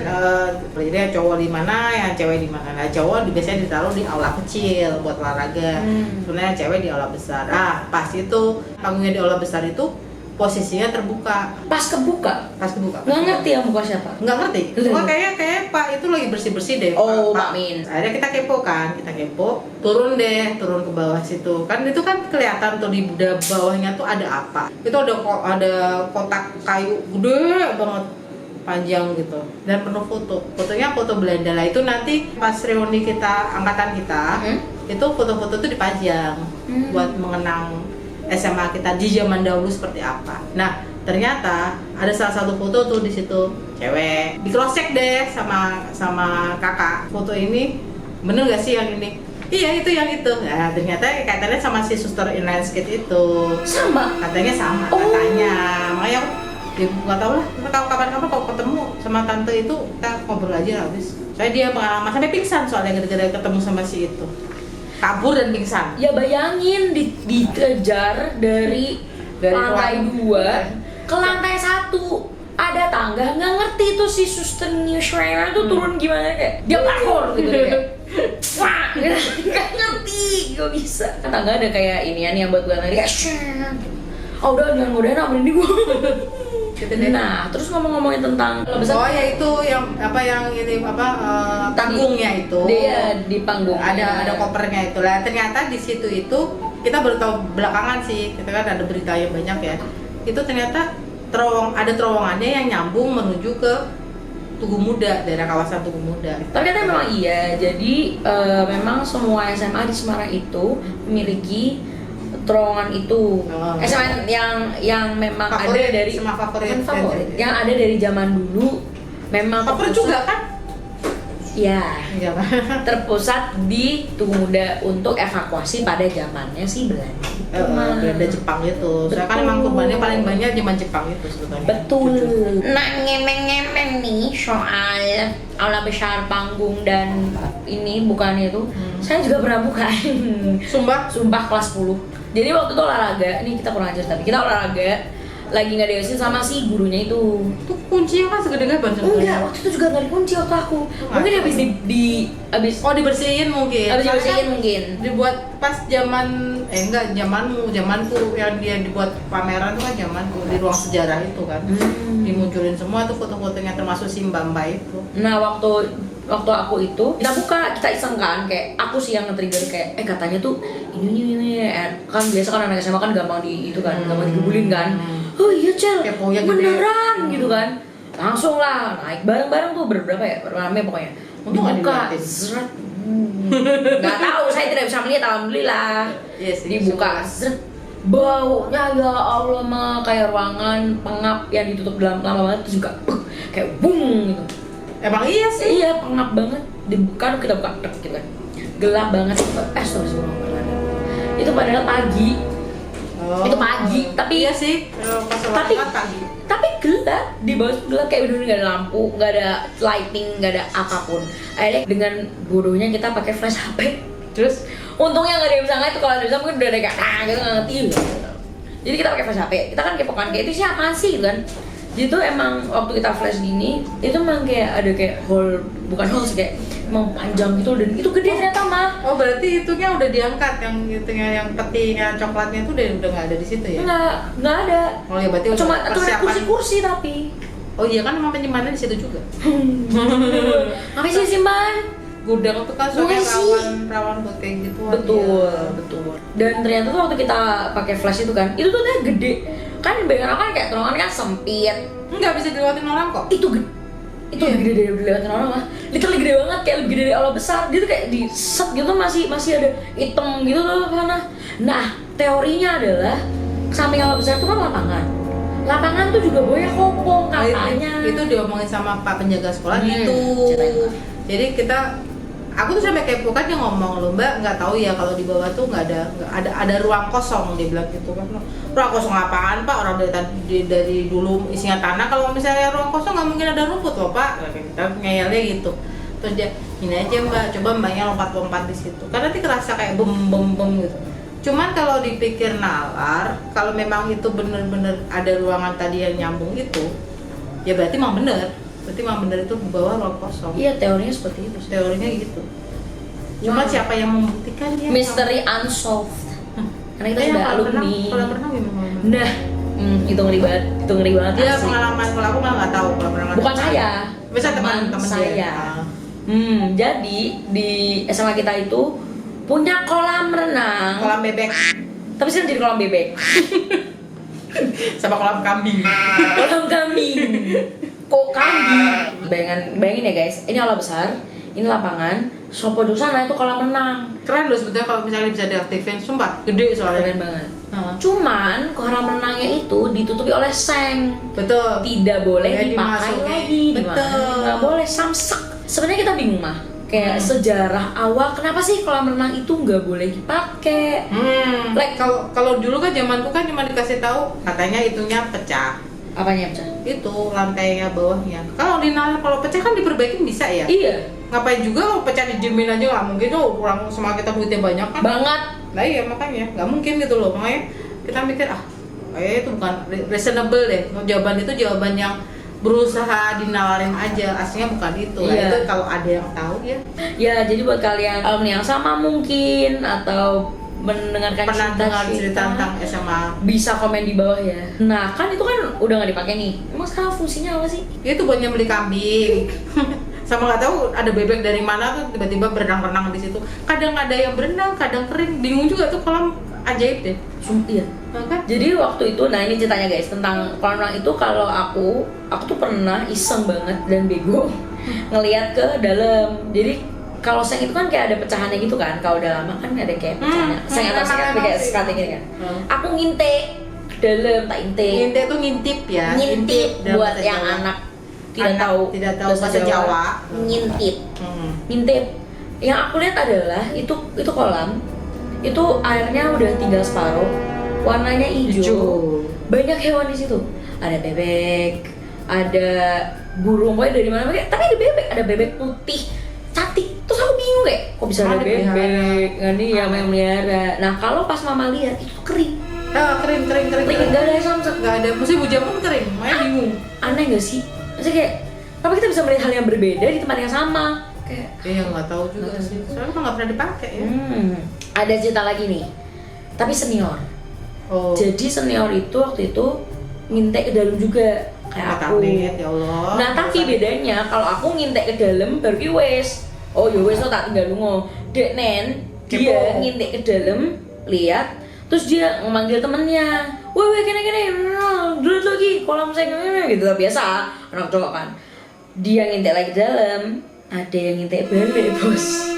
jadi cowok di mana, yang cewek di mana. Nah, cowok biasanya ditaruh di aula kecil buat olahraga. Sebenarnya cewek di aula besar. Pas itu panggungnya di aula besar itu posisinya terbuka. Pas kebuka nggak ngerti yang buka siapa. Nggak ngerti. Cuma kayak Pak itu lagi bersih deh. Oh, Pak Min. Akhirnya kita kepo, turun ke bawah situ. Kan itu kan kelihatan tuh di bawahnya tuh ada apa. Itu ada kotak kayu gede banget, panjang gitu, dan penuh fotonya foto Belanda lah. Itu nanti pas reuni kita, angkatan kita, itu foto-foto tuh dipajang buat mengenang SMA kita di zaman dahulu seperti apa. Nah, ternyata ada salah satu foto tuh di situ cewek, di cross check deh sama kakak, foto ini bener gak sih yang ini? Iya, itu yang itu. Nah, ternyata katanya sama si suster inline skate itu Sama? Katanya sama, katanya. Makanya ya nggak tahu lah, kalau kapan-kapan kalau ketemu sama tante itu kita ngobrol aja habis. Soalnya dia pengalaman sampai pingsan soalnya gara-gara ketemu sama si itu, kabur dan pingsan. Ya bayangin dikejar dari lantai 2 ke lantai 1, ada tangga, nggak ngerti tuh si suster Newshire tuh turun gimana, kayak dia parkour gitu kayak wah, nggak ngerti gak bisa. Kan tangga ada kayak inian yang buat gue lari kayak oh udah jangan godain apa ini gue. Nah, terus ngomongin tentang oh ya itu yang ini panggungnya itu. Dia di panggung. Ada kopernya itu lah. Ternyata di situ itu kita baru tahu belakangan sih. Kita kan ada berita yang banyak ya. Itu ternyata ada terowongannya yang nyambung menuju ke Tugu Muda, daerah kawasan Tugu Muda. Ternyata memang iya. Jadi memang semua SMA di Semarang itu memiliki terowongan itu. SMA yang memang favorit, ada dari favorit yang ada dari zaman dulu, memang favorit juga kan? Ya, Iya. terpusat di Tugu Muda untuk evakuasi pada zamannya si Belanda. Belanda Jepang itu. Soalnya kan emang korbannya paling banyak zaman Jepang itu sebetulnya. Betul. Nah, ngemeng-ngemeng nih soal aula besar, panggung dan ini bukan itu. Saya juga pernah bukain. Sumpah kelas 10. Jadi waktu itu olahraga, ini kita kurang ajar tapi kita olahraga lagi nggak diawasin sama si gurunya itu. Tuh kuncinya kan segede apa sebetulnya? Enggak, waktu itu juga nggak dikunci waktu aku. Mungkin habis dibersihin mungkin. Habis dibersihin mungkin. Dibuat pas zamanku yang dia dibuat pameran tuh kan zamanku di ruang sejarah itu kan. Dimunculin semua tuh foto-fotonya termasuk si Mbak itu. Nah, waktu aku itu kita buka, kita iseng kan, kayak aku sih yang nge-trigger kayak katanya tuh ini kan biasa kan anak SMA kan gampang gampang dikebulin kan. Oh iya Cel, beneran gitu kan. Langsung lah naik bareng-bareng tuh berapa ya, rame pokoknya. Dibuka, zret. Nggak tahu, saya tidak bisa melihat, alhamdulillah. Yes, dibuka, zret. Baunya ya Allah mah kayak ruangan pengap yang ditutup lama banget, terus juga kayak bung gitu. Emang iya sih. Iya, pengap banget. Dibuka, kita buka gitu kan. Gelap banget sih. Itu padahal pagi. Itu pagi, tapi iya sih. Pas pagi. Tapi gelap, di bawah gelap kayak bener-bener nggak ada lampu, nggak ada lighting, nggak ada apapun. Akhirnya dengan bodohnya kita pakai flash HP. Terus untungnya nggak ada yang bisa ngeliat, kalau ada yang bisa mungkin udah ada kayak gitu nggak ngerti gitu. Jadi kita pakai flash HP. Kita kan kepo kan kayak itu sih apaan sih gitu kan. Jadi tuh emang waktu kita flash gini, itu emang kayak ada kayak hole, bukan hole sih, kayak emang panjang gitu dan itu gede ternyata mah. Oh berarti itunya udah diangkat, yang itunya yang petinya coklatnya itu udah nggak ada di situ ya? Nggak ada. Oh ya berarti cuma persiapan kursi tapi. Oh iya kan emang penyimpanan di situ juga. Ngapain sih simpan? Gudang itu kan soalnya rawan buat kayak gitu. Betul. Dan ternyata tuh waktu kita pakai flash itu kan, itu tuh gede. Kan bayangin kan kayak terowongan kan sempit. Nggak bisa dilewatin orang kok. Itu gede dari dilewatin orang mah. Literally gede banget, kayak lebih gede dari aula besar. Dia tuh kayak di set gitu masih ada hitam gitu loh sana. Nah, teorinya adalah samping aula besar itu kan lapangan. Lapangan tuh juga banyak kopong katanya. Itu diomongin sama Pak penjaga sekolah gitu. Jadi aku tuh sampai kepo kan dia ngomong loh Mbak, nggak tahu ya kalau di bawah tuh nggak ada ruang kosong, dia bilang gitu kan. Ruang kosong apaan Pak, orang dari dulu isinya tanah, kalau misalnya ruang kosong nggak mungkin ada rumput loh Pak. Kita ngeyelnya gitu. Terus dia ini aja Mbak, coba Mbaknya lompat di situ kan nanti kerasa kayak bem gitu. Cuman kalau dipikir nalar, kalau memang itu bener-bener ada ruangan tadi yang nyambung itu, ya berarti memang bener itu di bawah ruang kosong. Iya, teorinya seperti itu. Teorinya gitu. Cuma siapa yang membuktikan dia? Misteri unsolved. Karena kita sudah alumni. Kalau pernah gimana? Nah, Itu ngeri banget, Dia asli. pengalaman kalau aku malah nggak tahu kalau pernah. Bukan saya, Bisa teman-teman saya. dia. Jadi di SMA kita itu punya kolam renang, Kolam bebek tapi sekarang jadi kolam bebek, sama kolam kambing. kolam kambing. Kok kambing? Bayangin ya guys, ini aula besar, ini lapangan, sopo di sana itu kolam renang. Keren loh sebetulnya kalau misalnya bisa diaktifin, sumpah gede soalnya. Keren banget. Cuman kolam renangnya itu ditutupi oleh seng. Betul. Tidak boleh Nggak dipakai dimasukin. lagi. Betul. Nggak boleh samsak. Sebenarnya kita bingung mah. Kayak sejarah awal kenapa sih kolam renang itu nggak boleh dipakai? Like Kalau dulu kan zamanku kan cuma dikasih tahu katanya itunya pecah. apanya pecah? Itu lantainya bawahnya. Kalau kalau pecah kan diperbaikin bisa ya. Iya, Ngapain juga kalau pecah dijamin aja nggak mungkin tuh orang sama kita duitnya banyak kan. banget. Nah iya makanya nggak mungkin gitu loh. Makanya kita mikir itu bukan reasonable deh. Jawaban itu jawaban yang berusaha dinawarin aja, aslinya bukan itu. Nah, Iya. itu kalau ada yang tahu ya. Ya, jadi buat kalian alumni yang sama mungkin atau mendengarkan Pernah dengar cerita cerita tentang SMA. bisa komen di bawah ya. Nah kan itu kan udah nggak dipakai nih. Emang sekarang fungsinya apa sih? Itu buat nyembeli kambing. Sama nggak tahu ada bebek dari mana tuh tiba-tiba berenang-renang di situ. Kadang ada yang berenang, kadang kering. Bingung juga tuh kolam ajaib deh. Iya. Maka Jadi waktu itu, nah ini ceritanya guys tentang kolam renang itu kalau aku tuh pernah iseng banget dan bego ngelihat ke dalam. Jadi kalau seng itu kan kayak ada pecahannya gitu kan. Kalau udah lama kan ada kayak pecahannya. Seng atau seng emang kayak sih. sekat gini kan. Aku ngintip ke dalam, tak intip. ngintip tuh ngintip ya. Ngintip dalam buat bahasa yang Jawa. tidak Anak tahu tidak tahu bahasa Jawa. Ngintip. Hmm. Ngintip. Yang aku lihat adalah itu kolam. Itu airnya udah tinggal separuh. Warnanya hijau. Banyak hewan di situ. Ada bebek, ada burung, pokoknya dari mana pakai. Tapi ada bebek, putih, cantik. Terus aku bingung kayak, kok bisa ada Ada bebek? Nggak nih yang melihara. Nah kalau pas mama lihat itu kering, Kering. nggak ada samsak. Nggak ada. Musim hujan pun kering. Makanya bingung. Aneh nggak sih? Maksudnya kayak, kenapa kita bisa melihat hal yang berbeda di tempat yang sama? Kayak, Iya nggak tahu juga sih. Soalnya emang nggak pernah dipakai ya. ada cerita lagi nih, tapi senior. Oh. Jadi senior itu waktu itu ngintek ke dalam juga kayak aku. Amit, ya Allah. Nah tapi bedanya kalau aku ngintek ke dalam baru ki wes. Oh ya wes lo tak tinggal lungo. Dek Nen dia Kepo. ngintek ke dalam lihat terus dia memanggil temennya. Weh kene dulu lagi kolam saya gitu biasa anak cowok kan. Dia ngintek lagi ke dalam. Ada yang ngintek balik bos.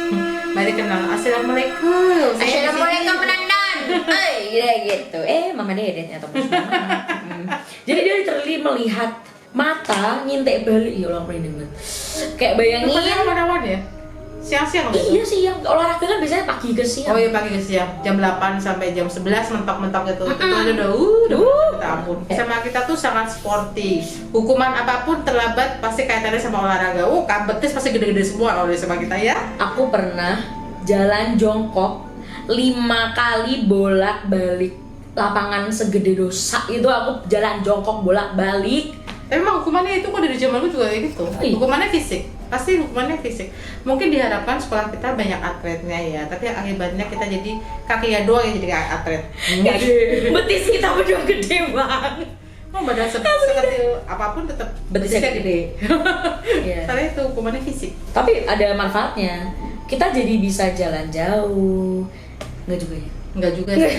Mari kenal. Assalamualaikum. Assalamualaikum menandan. Gitu. Mama Deden atau bos mama. Jadi dia literally melihat mata ngintek balik. Ya Allah merinding banget. Kayak bayangin. Bukannya rawan ya? Siang-siang loh. Iya sih yang olahraga kan biasanya pagi ke siang. Oh iya pagi ke siang, jam 8 sampai jam 11 mentok-mentok gitu. Itu aja udah minta ampun. Sama kita tuh sangat sporty. Hukuman apapun terlambat pasti kaitannya sama olahraga. Kan betis pasti gede-gede semua kalau sama kita ya. Aku pernah jalan jongkok 5 kali bolak-balik lapangan segede dosa itu aku jalan jongkok bolak-balik. Tapi emang hukumannya itu kok dari zamanku juga kayak gitu. Iya. Hukumannya fisik. Pasti hukumannya fisik. Mungkin diharapkan sekolah kita banyak atletnya ya, tapi akibatnya kita jadi kakinya doang yang jadi atlet. Betis kita berdua gede banget. Oh, badan sekecil apapun tetap Betisnya betisnya gede. Iya. Karena itu hukumannya fisik. Tapi ada manfaatnya. Kita jadi bisa jalan jauh. Enggak juga ya? Enggak juga sih.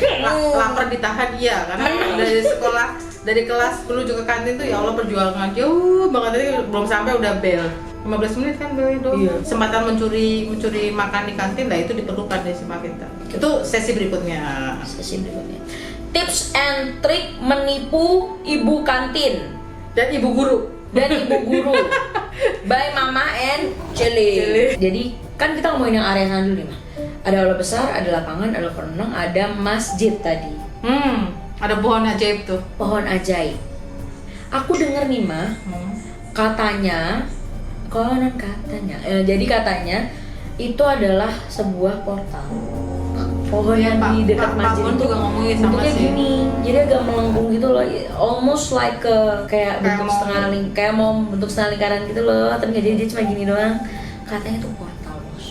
Lapar ditahan iya, karena dari sekolah dari kelas menuju ke kantin tuh ya Allah perjuangan jauh banget, tadi belum sampai udah bel. 15 menit kan belnya doang. Iya. Kesempatan mencuri makan di kantin lah itu diperlukan deh sama kita. Itu sesi berikutnya. Sesi berikutnya. Tips and trick menipu ibu kantin Dan ibu guru. dan ibu guru by Mama and Cili. Jadi kan kita ngomongin yang area sana dulu nih mah. Ada aula besar, ada lapangan, ada kolam renang, ada masjid tadi. Ada pohon ajaib tuh. Pohon ajaib. Aku denger nih mah, katanya, jadi katanya itu adalah sebuah portal. Pohon Iya, yang Pak. di dekat Pak masjid Gun itu juga ngomongin sama bentuknya sih. gini, jadi agak melengkung gitu loh, almost like kayak bentuk mau- setengah kayak mau bentuk setengah lingkaran gitu loh, tapi nggak jadi dia cuma gini doang. Katanya itu portal bos.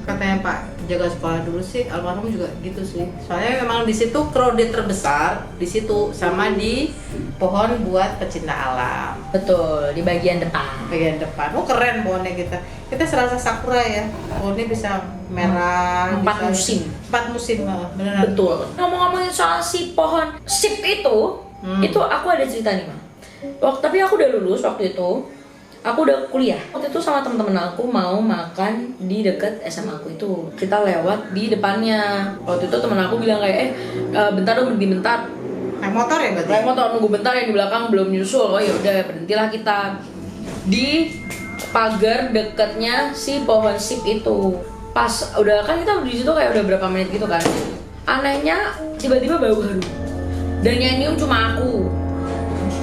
Katanya Pak jaga sekolah dulu sih, almarhum juga gitu sih. Soalnya memang di situ crowded terbesar di situ, sama di pohon buat pecinta alam. Betul, di bagian depan. Bagian depan. Oh keren pohonnya kita. Kita serasa sakura ya. Pohonnya bisa merah. 4 bisa, musim. 4 musim, beneran. Betul. Ngomong-ngomongin soal si pohon sip itu aku ada cerita nih, Ma. Tapi aku udah lulus waktu itu. Aku udah kuliah. Waktu itu sama temen-temen aku mau makan di deket SMA aku itu. Kita lewat di depannya. Waktu itu temen aku bilang kayak, bentar dong, berhenti bentar. Naik motor ya berarti? Naik motor, nunggu bentar, yang di belakang belum nyusul. Oh ya udah, berhentilah kita di pagar deketnya si pohon sip itu. Pas udah kan kita di situ kayak udah berapa menit gitu kan. Anehnya tiba-tiba bau harum. Dan yang nyium cuma aku.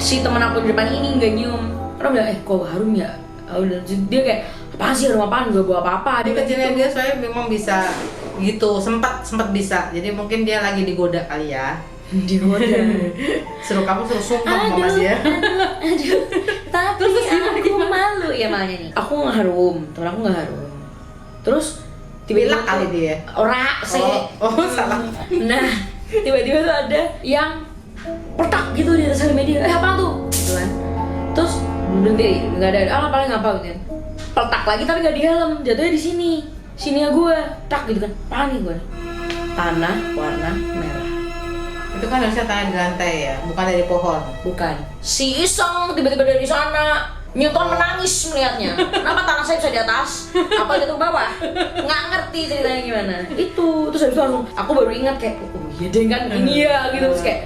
Si temen aku di depan ini nggak nyium. Orang bilang, kok harum ya? Udah, dia kayak, apaan sih, harum apaan? Gak bawa apa-apa. Di kecilnya dia soalnya memang bisa gitu, sempat bisa. Jadi mungkin dia lagi digoda kali ya. Digoda. Kamu suruh sumpah sama dia. Aduh, tapi aku malu ya malahnya nih. Aku nggak harum, temen aku nggak harum. Terus Tiba-tiba kali dia. Ora sih. Oh, salah. Nah, tiba-tiba tuh ada yang pertak gitu di atas media. Apa tuh? Gitu kan. Terus berhenti, nggak ada. Paling apa gitu kan. Pertak lagi tapi nggak di helm, jatuhnya di sini. Sininya gue, tak gitu kan. Panik gue. Tanah warna merah. Itu kan harusnya tanah di lantai ya, bukan dari pohon. Bukan. Si Iseng tiba-tiba dari sana. Newton menangis melihatnya. Kenapa tanah saya bisa di atas? Apa jatuh ke bawah? Nggak ngerti ceritanya gimana. Itu terus habis itu langsung aku baru ingat kayak oh iya deh kan ini ya gitu. Terus kayak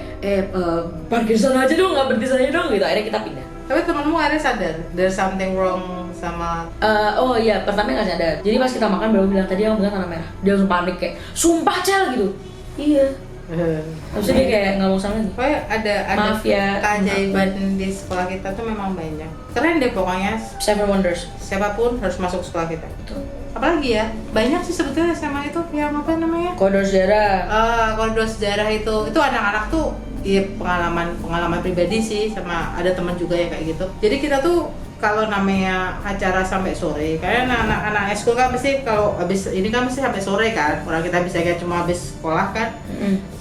parkir sana aja dong, nggak berhenti sana dong gitu. Akhirnya kita pindah. Tapi temenmu akhirnya sadar there's something wrong sama Oh iya, pertama nggak sadar. Jadi pas kita makan baru bilang tadi aku bilang tanah merah. Dia langsung panik kayak sumpah Cel gitu. Iya. Terus dia kayak nggak mau sama lagi. pokoknya ada Maaf ya. keajaiban di sekolah kita tuh memang banyak. Keren deh pokoknya. Seven Wonders. Siapapun harus masuk sekolah kita. Betul. Apalagi ya, banyak sih sebetulnya SMA itu yang apa namanya? Koridor sejarah. Koridor sejarah itu anak-anak tuh ya pengalaman pribadi sih, sama ada teman juga yang kayak gitu. Jadi kita tuh kalau namanya acara sampai sore, karena anak-anak eskul kan mesti kalau habis ini kan mesti sampai sore kan. Orang kita bisa kayak cuma habis sekolah kan.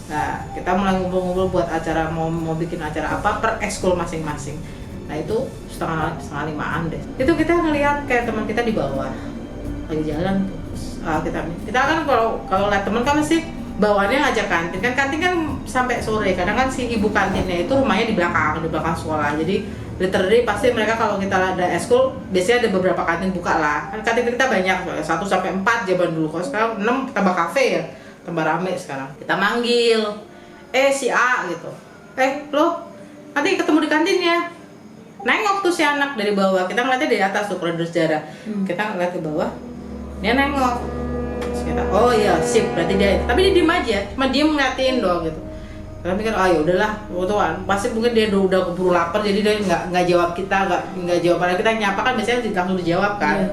Nah, kita mulai ngumpul-ngumpul buat acara mau bikin acara apa per ekskul masing-masing. Nah, itu setengah 5-an deh. Itu kita ngelihat kayak teman kita di bawah lagi jalan terus kita kan kalau lihat teman kan mesti bawaannya ngajak kantin kan sampai sore. Kadang kan si ibu kantinnya itu rumahnya di belakang sekolah. Jadi literally pasti mereka kalau kita ada eskul biasanya ada beberapa kantin buka lah. Kan kantin kita banyak, 1 sampai 4 zaman dulu. Kalau sekarang 6 tambah kafe ya. Tambah rame sekarang. Kita manggil, si A gitu. Lo nanti ketemu di kantinnya. Nengok tuh si anak dari bawah. Kita ngeliatnya dari atas tuh koridor sejarah. Kita ngeliat ke bawah. Dia nengok. Terus kita, oh iya sip, berarti dia. Tapi dia diem aja, cuma diem ngeliatin doang gitu. Kita mikir, ya udahlah, pasti mungkin dia udah keburu lapar, jadi dia nggak jawab kita, nggak jawab. Padahal kita nyapa kan biasanya langsung dijawab kan.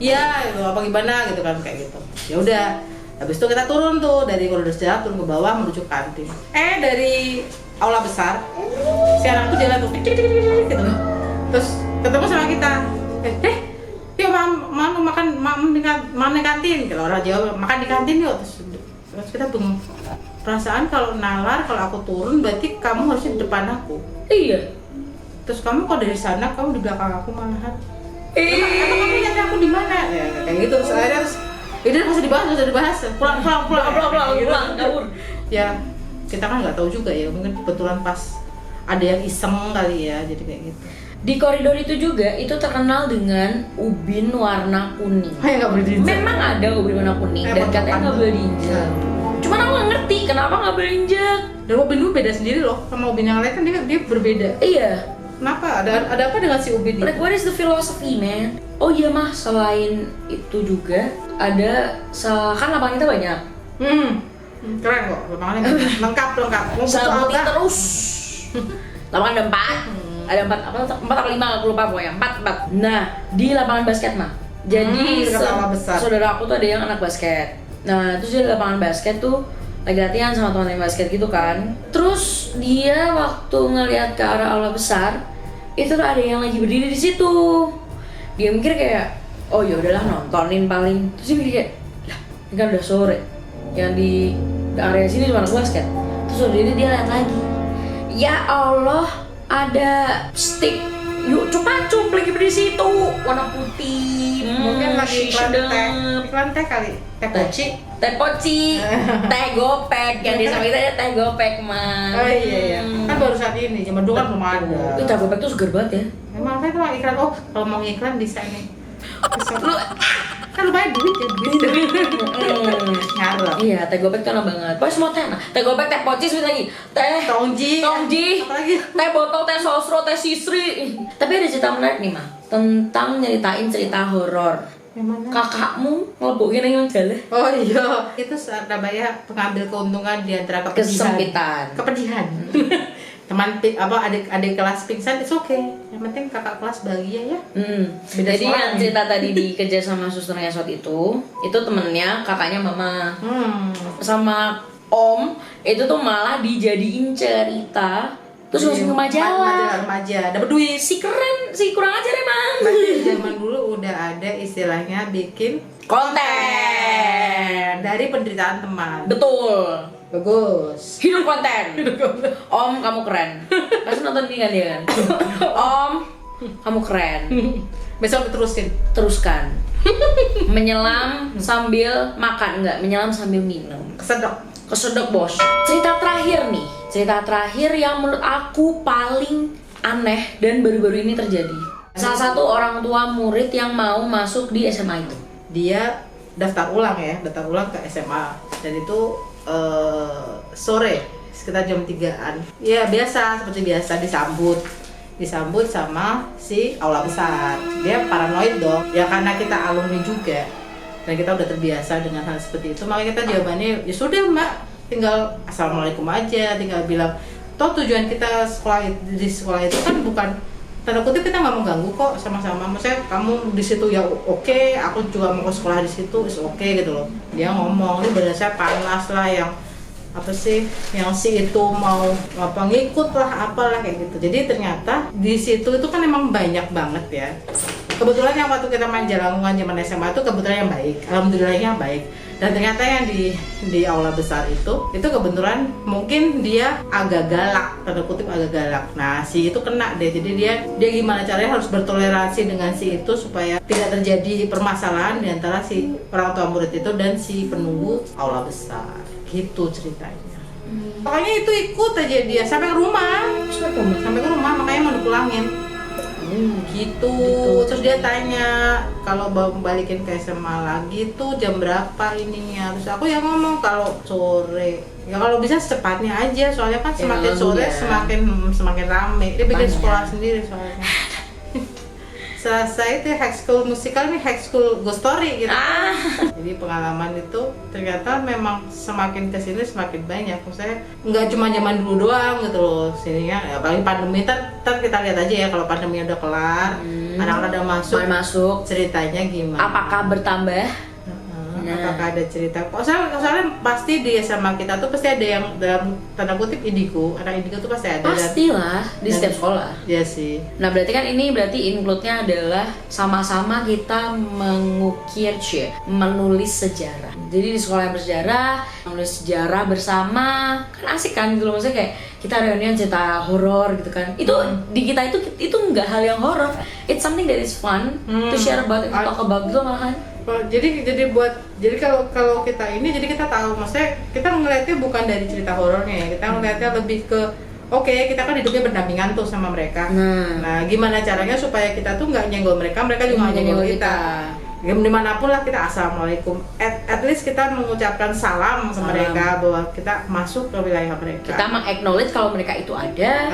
Iya, gitu, apa gimana gitu kan kayak gitu. Ya udah. Habis itu kita turun tuh dari koridor sejarah turun ke bawah menuju kantin. Dari aula besar, si anak tuh jalan tuh gitu. Terus ketemu sama kita. Yuk mau makan di kantin. Kalau orang Jawa makan di kantin yuk. Terus kita bingung. Perasaan kalau nalar kalau aku turun berarti kamu harusnya di depan aku. Iya. Terus kamu kok dari sana kamu di belakang aku malahan. Emang kamu lihat aku di mana? Ya kayak gitu. Terus akhirnya udah nggak usah dibahas, pulang kabur. Ya kita kan nggak tahu juga ya, mungkin kebetulan pas ada yang iseng kali ya, jadi kayak gitu. Di koridor itu juga itu terkenal dengan ubin warna kuning. Nggak boleh diinjak. Memang ada ubin warna kuning dan katanya nggak boleh diinjak. Cuman aku nggak ngerti kenapa nggak boleh diinjak. Dan ubin itu beda sendiri loh, sama ubin yang lain kan dia berbeda. Iya. Kenapa? Ada apa dengan si ubin ini? Like what is the philosophy, man? Oh iya mah, selain itu juga ada kan lapangan kita banyak. Keren kok, lapangannya lengkap. Sebutin terus. Lapangan ada 4. Ada 4 atau 5 aku lupa pokoknya. 4. Nah, di lapangan basket mah. Jadi saudara aku tuh ada yang anak basket. Nah, terus dia di lapangan basket tuh lagi latihan sama teman-teman basket gitu kan. Terus dia waktu ngelihat ke arah aula besar, itu tuh ada yang lagi berdiri di situ. Dia mikir kayak, oh ya udahlah nontonin paling. Terus dia mikir kayak, lah ini kan udah sore, yang di area sini cuma anak basket. Terus udah ini dia lihat lagi, ya Allah ada stick yuk cup lagi di situ warna putih. Mungkin lagi iklan sedap. teh, iklan teh kali, teh poci. Teh poci, teh gopek, yang di samping kita ada teh gopek mah. Oh iya, kan baru saat ini, zaman dulu kan belum ada. Teh gopek tuh seger banget ya. Emang apa itu iklan? Oh, kalau mau iklan bisa nih. Lu kan lumayan duit ya, duit. Ngaruh. Iya, teh gopek tuh enak banget. Pokoknya semua teh enak. Teh gopek, teh poci, sweet lagi. Tongji. Apalagi? Teh botol, teh sosro, teh sisri. Tapi ada cerita menarik nih, Mah. Tentang nyeritain cerita horor. Yang mana? Kakakmu ngelebukin yang jalan. Oh iya, itu namanya pengambil keuntungan di antara Kesempitan. Kepedihan. Teman adik kelas pingsan itu oke. Yang penting kakak kelas bahagia ya. Beda Jadi sekolah yang nih. cerita tadi dikejar sama suster ngesot itu temennya, kakaknya mama. Sama om itu tuh malah dijadiin cerita terus masukin ke majalah. Remaja, dapat duit. Si keren, si kurang ajar emang. Berarti zaman dulu udah ada istilahnya bikin Konten dari penderitaan teman. betul. Bagus. Hidup konten. Om kamu keren. Pasti nonton ini kan dia kan. Om kamu keren. Besok diterusin. Teruskan. Menyelam sambil makan, enggak, menyelam sambil minum. Kesedok bos. Cerita terakhir yang menurut aku paling aneh dan baru-baru ini terjadi. Salah satu orang tua murid yang mau masuk di SMA itu. Dia daftar ulang ke SMA dan itu sore sekitar jam 3-an. Ya biasa, seperti biasa disambut sama si aula besar. Dia paranoid dong. Ya karena kita alumni juga dan kita udah terbiasa dengan hal seperti itu, makanya kita jawabannya ya sudah Mbak, tinggal assalamualaikum aja, tinggal bilang toh tujuan kita di sekolah itu kan bukan tanda kutip kita nggak mau ganggu kok, sama-sama. Maksudnya kamu di situ ya oke, aku juga mau ke sekolah di situ is oke gitu loh. Dia ngomong ini berasa panas lah, yang apa sih, yang si itu mau apa ngikut lah apalah kayak gitu. Jadi ternyata di situ itu kan emang banyak banget ya. Kebetulan yang waktu kita main Jalangungan zaman SMA itu kebetulan yang baik, alhamdulillahnya baik. Dan ternyata yang di aula besar itu kebetulan mungkin dia agak galak, tanda kutip agak galak. Nah si itu kena deh, jadi dia gimana caranya harus bertoleransi dengan si itu supaya tidak terjadi permasalahan di antara si orang tua murid itu dan si penunggu aula besar. Gitu ceritanya. Pokoknya itu ikut aja dia sampai ke rumah, makanya mau dipulangin. Gitu. Terus dia tanya kalau balikin ke SMA lagi tuh jam berapa ininya. Terus aku yang ngomong kalau sore. Ya kalau bisa secepatnya aja, soalnya kan semakin sore ya. semakin rame. Dia bikin sekolah sendiri soalnya. Selesai itu High School Musical, ini High School Ghost Story gitu. Jadi pengalaman itu ternyata memang semakin kesini semakin banyak. Maksudnya nggak cuma zaman dulu doang gitu loh. Sininya ya apalagi pandemi, ntar kita lihat aja ya kalau pandeminya udah kelar, anak-anak udah masuk, ceritanya gimana? Apakah bertambah? Apakah ada cerita? Soalnya pasti di SMA kita tuh pasti ada yang dalam tanda kutip indigo. Anak indigo tuh pasti ada. Pastilah di setiap sekolah. Iya sih. Nah berarti kan ini include-nya adalah sama-sama kita menulis sejarah. Jadi di sekolah yang bersejarah, menulis sejarah bersama, kan asik kan gitu loh. Maksudnya kayak kita reunian cerita horor gitu kan. Itu di kita itu nggak hal yang horor. It's something that is fun to share about, to talk about gitu malahan. Jadi kalau kita ini, jadi kita tahu, maksudnya kita ngeliatnya bukan dari cerita horornya ya, kita ngeliatnya lebih ke oke, kita kan hidupnya berdampingan tuh sama mereka. Nah gimana caranya supaya kita tuh nggak nyenggol mereka juga nggak nyenggol kita. Dimanapun lah kita assalamualaikum, at least kita mengucapkan salam ke mereka bahwa kita masuk ke wilayah mereka. Kita meng-acknowledge kalau mereka itu ada,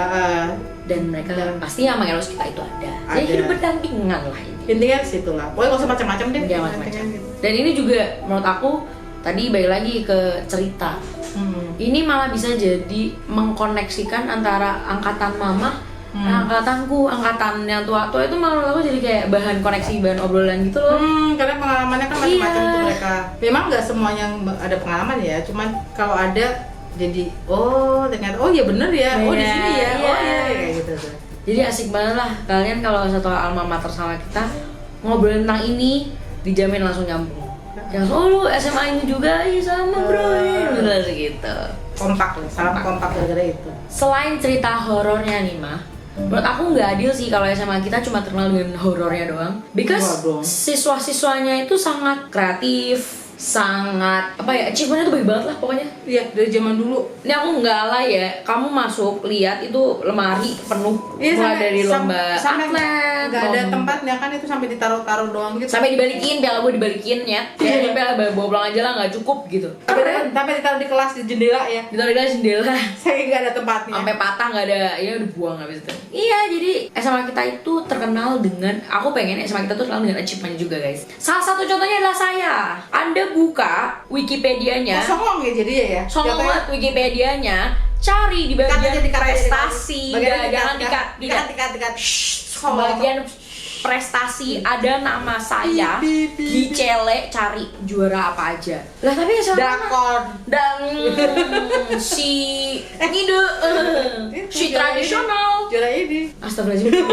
dan mereka pasti yang meng-acknowledge kita itu ada. Jadi hidup berdampingan lah ini. Intinya situ lah, pokoknya nggak usah macam-macam deh. Macam-macam. Dan ini juga menurut aku tadi balik lagi ke cerita. Ini malah bisa jadi mengkoneksikan antara angkatan mama, angkatanku, angkatan yang tua-tua itu malah aku jadi kayak bahan koneksi, bahan obrolan gitu loh. Karena pengalamannya kan macam-macam tuh mereka. Memang nggak semuanya ada pengalaman ya, cuman kalau ada jadi ternyata ya bener ya, di sini ya, kayak gitu tuh. Jadi asik banget lah kalian kalau satu alma mater sama kita ngobrolin tentang ini, dijamin langsung nyambung. Yang lu SMA ini juga, iya sama bro, bener gitu. Kompak loh, sangat kompak gara-gara itu. Selain cerita horornya nih mah, menurut aku nggak adil sih kalau SMA kita cuma terkenal dengan horornya doang. Because Waduh. siswa-siswanya itu sangat kreatif, sangat apa ya, achievementnya tuh baik banget lah pokoknya. Iya, dari zaman dulu. Ini aku nggak alay ya, kamu masuk lihat itu lemari penuh, mulai dari lomba sampai atlet, nggak ada tempatnya kan, itu sampai ditaruh-taruh doang gitu. sampai dibalikin, piala gue dibalikin ya, kayak piala bawa pulang aja lah nggak cukup gitu. Sampai ditaruh di kelas di jendela ya. Ditaruh di jendela. Saya nggak ada tempatnya. Sampai patah nggak ada, ya udah buang habis itu. Iya, jadi SMA kita itu terkenal dengan, aku pengen SMA kita tuh terkenal dengan achievement juga guys. Salah satu contohnya adalah saya. Anda buka Wikipedianya, Songong ya jadi ya. songong banget Wikipedianya, cari di bagian prestasi, jangan dikat. bagian prestasi ada nama saya, dicele, cari juara apa aja. Lah tapi SMA Drakor. dan si ngide si tradisional. Juara ini. Astagfirullahaladzim.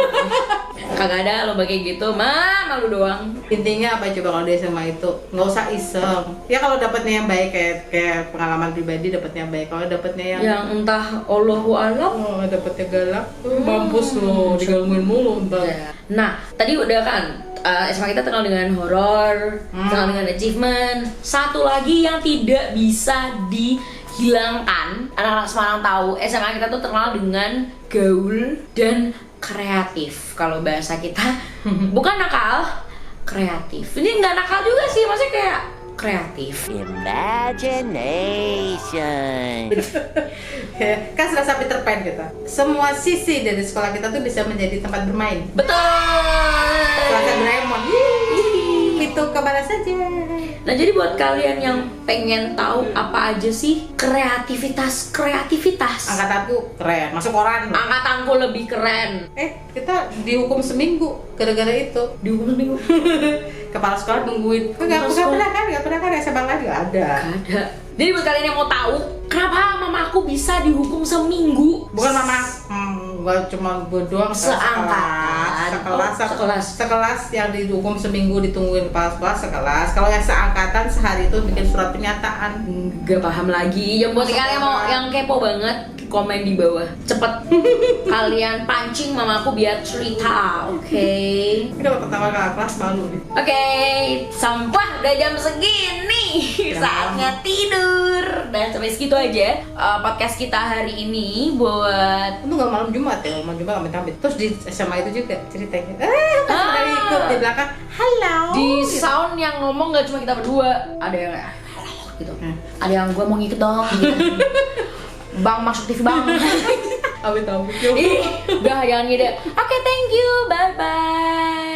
Kagak ada lomba kayak gitu, malu doang. Intinya apa coba kalau di SMA itu nggak usah iseng. Ya kalau dapatnya yang baik kayak pengalaman pribadi dapatnya yang baik. Kalau dapatnya Yang entah Allahu alam. dapatnya galak, mampus lo digangguin mulu ntar. Nah, tadi udah kan SMA kita terkenal dengan horor, terkenal dengan achievement. Satu lagi yang tidak bisa dihilangkan, anak-anak Semarang tahu, SMA kita tuh terkenal dengan gaul dan kreatif. Kalau bahasa kita bukan nakal, kreatif. Ini nggak nakal juga sih, maksudnya kayak kreatif. Imagination. Kan serasa Peter Pan kita. Semua sisi dari sekolah kita tuh bisa menjadi tempat bermain. Betul. Serasa Doraemon. Itu kemana saja. Nah, jadi buat kalian yang pengen tahu apa aja sih kreativitas, Angkatanku keren, masuk koran. angkatanku lebih keren. Kita dihukum seminggu gara-gara itu. Dihukum seminggu. Kepala sekolah nungguin. Nggak pernah kan SMA kan nggak ada. Gak ada. Jadi buat kalian yang mau tahu kenapa mamaku bisa dihukum seminggu, Bukan mama, nggak cuma gue doang. Seangkatan. Sekelas yang dihukum seminggu ditungguin kepala sekolah sekelas. Kalau yang seangkatan sehari itu bikin surat pernyataan. Gak paham lagi. Yang buat kalian yang mau yang kepo banget, komen di bawah. Cepet kalian pancing mamaku biar cerita, oke? Ini kalau pertama kali kelas malu nih. Oke, sampah udah jam segini, saatnya tidur. Dan sampai segitu aja podcast kita hari ini buat Itu nggak malam Jumat ya, malam Jumat amit-amit. Terus di SMA itu juga ceritanya. Pas dari ikut di belakang, halo. di sound yang ngomong gak cuma kita berdua, ada yang kayak halo gitu, ada yang gue mau ngikut dong gitu. Bang masuk TV bang. Amit-amit. Ih, udah jangan ngide. Oke, thank you, bye bye.